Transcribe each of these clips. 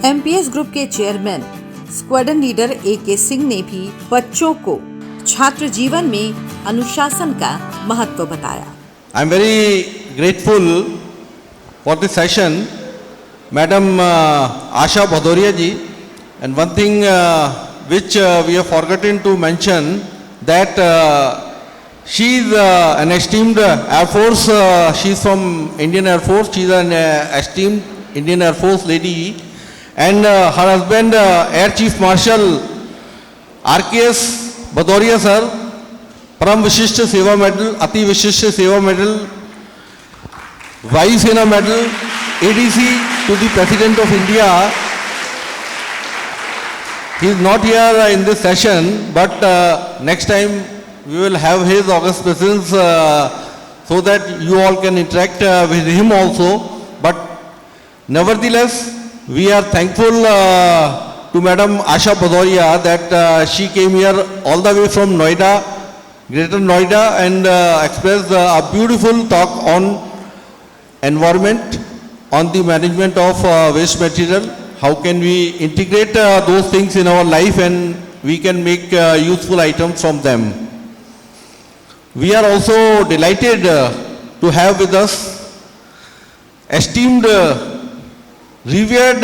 MPS group के chairman squadron leader A K. Singh ने भी बच्चों को छात्र जीवन में अनुशासन का महत्व बताया। I am very grateful for this session, madam Asha Bhadauria ji, and one thing which we have forgotten to mention that she is an esteemed Air Force, she is from Indian Air Force, she is an esteemed Indian Air Force lady, and her husband Air Chief Marshal RKS Bhadauria sir, Param Vishishta Seva Medal, Ati Vishishta Seva Medal, Vayu Sena Medal, ADC to the President of India. He is not here in this session, but next time we will have his august presence so that you all can interact with him also. But nevertheless, we are thankful to Madam Asha Bhadauria that she came here all the way from Noida, Greater Noida, and expressed a beautiful talk on environment, on the management of waste material. How can we integrate those things in our life and we can make useful items from them. We are also delighted to have with us esteemed, revered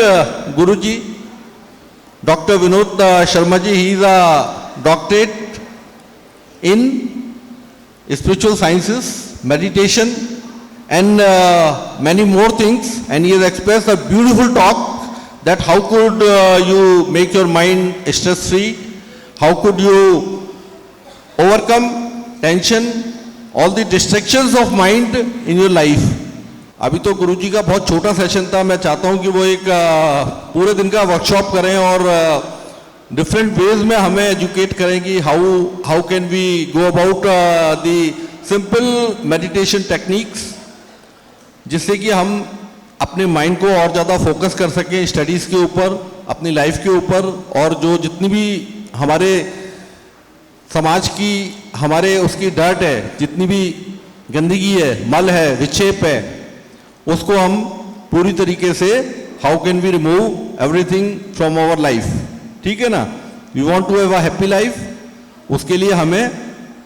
Guruji, Dr. Vinod Sharma ji. He is a doctorate in spiritual sciences, meditation, and many more things, and he has expressed a beautiful talk that how could you make your mind stress free, how could you overcome tension, all the distractions of mind in your life. अभी तो गुरुजी का बहुत छोटा session था, मैं चाहता हूँ कि वो एक पूरे दिन का वर्कशॉप करें और डिफरेंट वेज में हमें एजुकेट करें कि how can we go about the simple meditation techniques, जिससे कि हम अपने माइंड को और ज़्यादा फोकस कर सकें स्टडीज़ के ऊपर, अपनी लाइफ के ऊपर, और जो जितनी भी हमारे समाज की हमारे उसकी डर्ट है, जितनी भी गंदगी है, मल है, विक्षेप है, उसको हम पूरी तरीके से how can we remove everything from our life. ठीक है ना. We want to have a happy life, उसके लिए हमें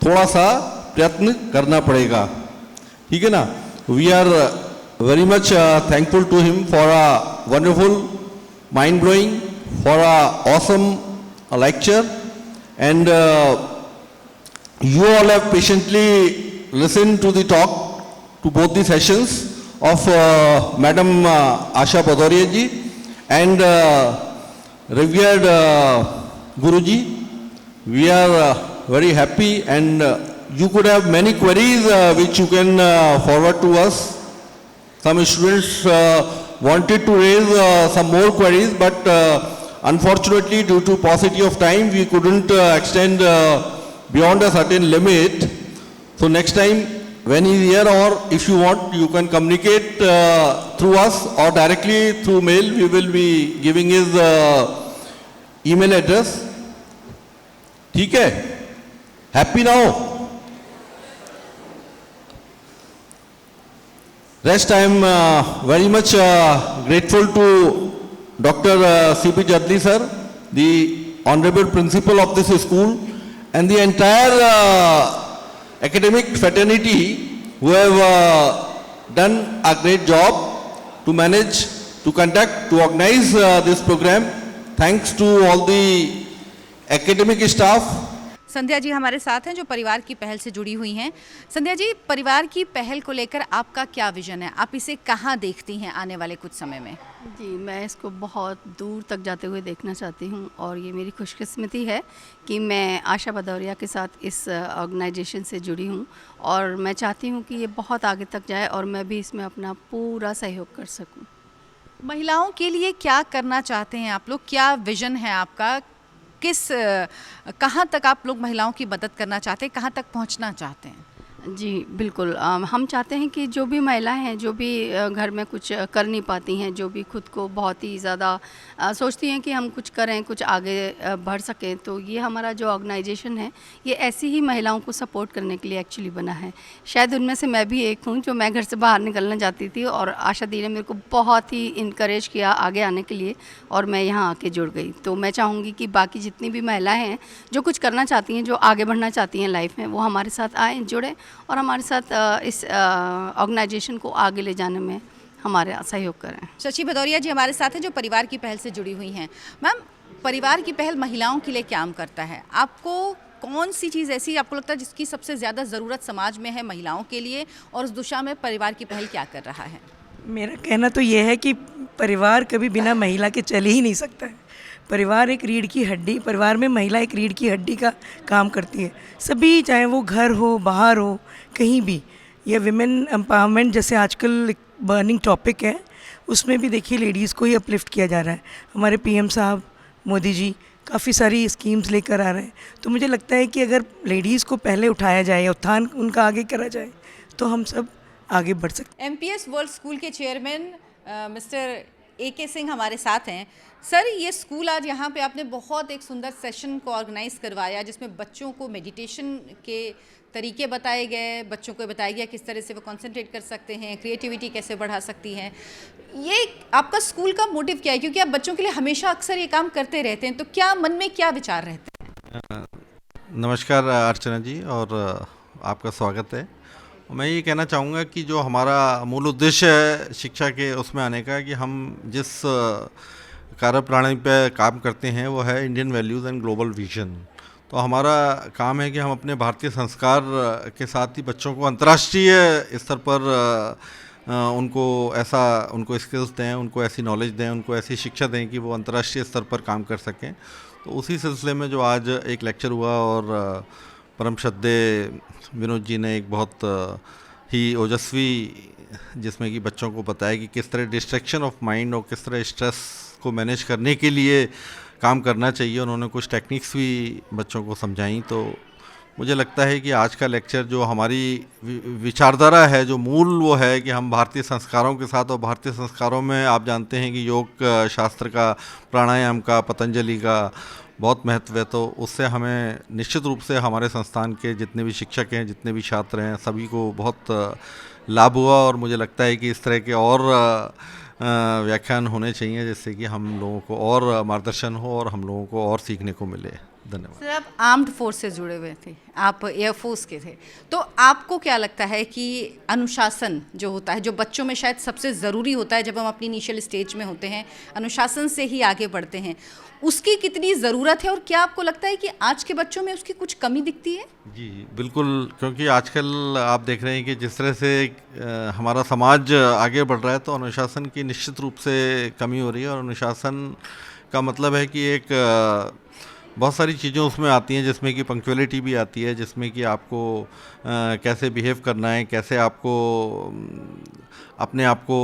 थोड़ा सा प्रयत्न करना पड़ेगा. ठीक है ना. We are very much thankful to him for a wonderful, mind-blowing, for a awesome lecture, and you all have patiently listened to the talk, to both the sessions of Madam Asha Bhadauria ji and revered Guruji. We are very happy, and you could have many queries which you can forward to us. Some students wanted to raise some more queries, but unfortunately due to paucity of time we couldn't extend beyond a certain limit. So next time when he is here, or if you want, you can communicate through us or directly through mail. We will be giving his email address. ठीक है. Happy now? Rest, I am very much grateful to Dr. C.P. Jadli sir, the honorable principal of this school, and the entire academic fraternity who have done a great job to manage, to conduct, to organize this program. Thanks to all the academic staff. Sandhya ji हमारे साथ हैं जो परिवार की पहल से जुड़ी हुई हैं. संध्या जी, परिवार की पहल को लेकर आपका क्या विजन है? आप इसे कहाँ देखती हैं आने वाले कुछ समय में? जी, मैं इसको बहुत दूर तक जाते हुए देखना चाहती हूँ, और ये मेरी खुशकिस्मती है कि मैं आशा भदौरिया के साथ इस ऑर्गेनाइजेशन से जुड़ी हूँ, और मैं चाहती हूँ कि ये बहुत आगे तक जाए और मैं भी इसमें अपना पूरा सहयोग कर सकूँ. महिलाओं के लिए क्या करना चाहते हैं आप लोग? क्या विजन है आपका? कहाँ तक आप लोग महिलाओं की मदद करना चाहते हैं? कहाँ तक पहुँचना चाहते हैं? जी बिल्कुल, हम चाहते हैं कि जो भी महिलाएं हैं, जो भी घर में कुछ कर नहीं पाती हैं, जो भी खुद को बहुत ही ज़्यादा सोचती हैं कि हम कुछ करें, कुछ आगे बढ़ सकें, तो ये हमारा जो ऑर्गेनाइजेशन है ये ऐसी ही महिलाओं को सपोर्ट करने के लिए एक्चुअली बना है। शायद उनमें से मैं भी एक हूँ जो मैं घर से बाहर निकलना चाहती थी और आशा दी ने मेरे को बहुत ही इनकरेज किया आगे आने के लिए और मैं यहाँ आके जुड़ गई। तो मैं चाहूँगी कि बाकी जितनी भी महिलाएँ हैं जो कुछ करना चाहती हैं, जो आगे बढ़ना चाहती हैं लाइफ में, वो हमारे साथ आएँ, जुड़ें और हमारे साथ इस ऑर्गेनाइजेशन को आगे ले जाने में हमारे सहयोग करें। शशि भदौरिया जी हमारे साथ हैं जो परिवार की पहल से जुड़ी हुई हैं। मैम, परिवार की पहल महिलाओं के लिए काम करता है, आपको कौन सी चीज़ ऐसी आपको लगता है जिसकी सबसे ज़्यादा ज़रूरत समाज में है महिलाओं के लिए, और उस दिशा में परिवार की पहल क्या कर रहा है? मेरा कहना तो ये है कि परिवार कभी बिना महिला के चल ही नहीं सकता है। परिवार एक रीढ़ की हड्डी, परिवार में महिला एक रीढ़ की हड्डी का काम करती है। सभी, चाहे वो घर हो, बाहर हो, कहीं भी, या विमेन एम्पावरमेंट जैसे आजकल एक बर्निंग टॉपिक है, उसमें भी देखिए लेडीज़ को ही अपलिफ्ट किया जा रहा है। हमारे पीएम साहब मोदी जी काफ़ी सारी स्कीम्स लेकर आ रहे हैं। तो मुझे लगता है कि अगर लेडीज़ को पहले उठाया जाए, उत्थान उनका आगे करा जाए, तो हम सब आगे बढ़ सकते हैं। MPS वर्ल्ड स्कूल के चेयरमैन मिस्टर AK सिंह हमारे साथ हैं। सर, ये स्कूल आज यहाँ पे आपने बहुत एक सुंदर सेशन को ऑर्गेनाइज करवाया जिसमें बच्चों को मेडिटेशन के तरीके बताए गए, बच्चों को बताया गया किस तरह से वो कंसंट्रेट कर सकते हैं, क्रिएटिविटी कैसे बढ़ा सकती हैं। ये आपका स्कूल का मोटिव क्या है, क्योंकि आप बच्चों के लिए हमेशा अक्सर ये काम करते रहते हैं, तो क्या मन में क्या विचार रहते हैं? नमस्कार अर्चना जी, और आपका स्वागत है। मैं ये कहना चाहूँगा कि जो हमारा मूल उद्देश्य है शिक्षा के उसमें आने का, कि हम जिस कार्यप्रणाली पे काम करते हैं वो है Indian values and global vision. तो हमारा काम है कि हम अपने भारतीय संस्कार के साथ ही बच्चों को अंतर्राष्ट्रीय स्तर पर उनको स्किल्स दें, उनको ऐसी नॉलेज दें, उनको ऐसी शिक्षा दें कि वो अंतर्राष्ट्रीय स्तर पर काम कर सकें। तो उसी सिलसिले में जो आज एक लेक्चर हुआ और परम श्रद्धेय विनोद जी ने एक बहुत ही ओजस्वी, जिसमें कि बच्चों को बताया कि किस तरह डिस्ट्रैक्शन ऑफ माइंड और किस तरह स्ट्रेस को मैनेज करने के लिए काम करना चाहिए। उन्होंने कुछ टेक्निक्स भी बच्चों को समझाई। तो मुझे लगता है कि आज का लेक्चर जो हमारी विचारधारा है, जो मूल वो है कि हम भारतीय संस्कारों के साथ, और भारतीय संस्कारों में आप जानते हैं कि योग शास्त्र का, प्राणायाम का, पतंजलि का बहुत महत्व है। तो उससे हमें निश्चित रूप से हमारे संस्थान के जितने भी शिक्षक हैं, जितने भी छात्र हैं, सभी को बहुत लाभ हुआ। और मुझे लगता है कि इस तरह के और व्याख्यान होने चाहिए जिससे कि हम लोगों को और मार्गदर्शन हो और हम लोगों को और सीखने को मिले। धन्यवाद। सर, आप आर्म्ड फोर्स से जुड़े हुए थे, आप एयरफोर्स के थे, तो आपको क्या लगता है कि अनुशासन जो होता है, जो बच्चों में शायद सबसे ज़रूरी होता है जब हम अपनी इनिशियल स्टेज में होते हैं, अनुशासन से ही आगे बढ़ते हैं, उसकी कितनी ज़रूरत है, और क्या आपको लगता है कि आज के बच्चों में उसकी कुछ कमी दिखती है? जी बिल्कुल, क्योंकि आजकल आप देख रहे हैं कि जिस तरह से हमारा समाज आगे बढ़ रहा है, तो अनुशासन की निश्चित रूप से कमी हो रही है। और अनुशासन का मतलब है कि एक बहुत सारी चीज़ें उसमें आती हैं, जिसमें कि पंक्चुअलिटी भी आती है, जिसमें कि आपको कैसे बिहेव करना है, कैसे आपको अपने आप को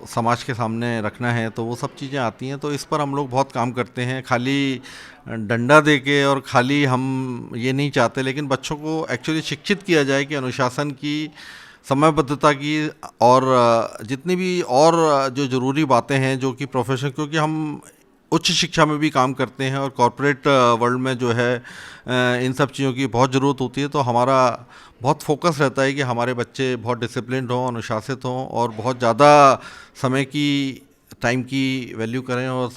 समाज के सामने रखना है, तो वो सब चीज़ें आती हैं। तो इस पर हम लोग बहुत काम करते हैं। खाली डंडा दे के और खाली हम ये नहीं चाहते, लेकिन बच्चों को एक्चुअली शिक्षित किया जाए कि अनुशासन की, समयबद्धता की, और जितनी भी और जो ज़रूरी बातें हैं जो कि प्रोफेशन, क्योंकि हम उच्च शिक्षा में भी काम करते हैं और कॉरपोरेट वर्ल्ड में जो है इन सब चीज़ों की बहुत ज़रूरत होती है। तो हमारा बहुत फोकस रहता है कि हमारे बच्चे बहुत डिसिप्लिन्ड हों, अनुशासित हों, और बहुत ज़्यादा टाइम की वैल्यू करें और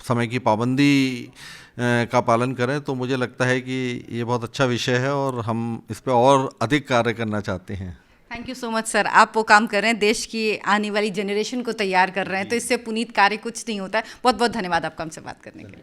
समय की पाबंदी का पालन करें। तो मुझे लगता है कि ये बहुत अच्छा विषय है और हम इस पर और अधिक कार्य करना चाहते हैं। Thank you so much sir, आप वो काम कर रहे हैं, देश की आने वाली जनरेशन को तैयार कर रहे हैं, तो इससे पुनीत कार्य कुछ नहीं होता है। बहुत बहुत धन्यवाद आपका हमसे बात करने के लिए।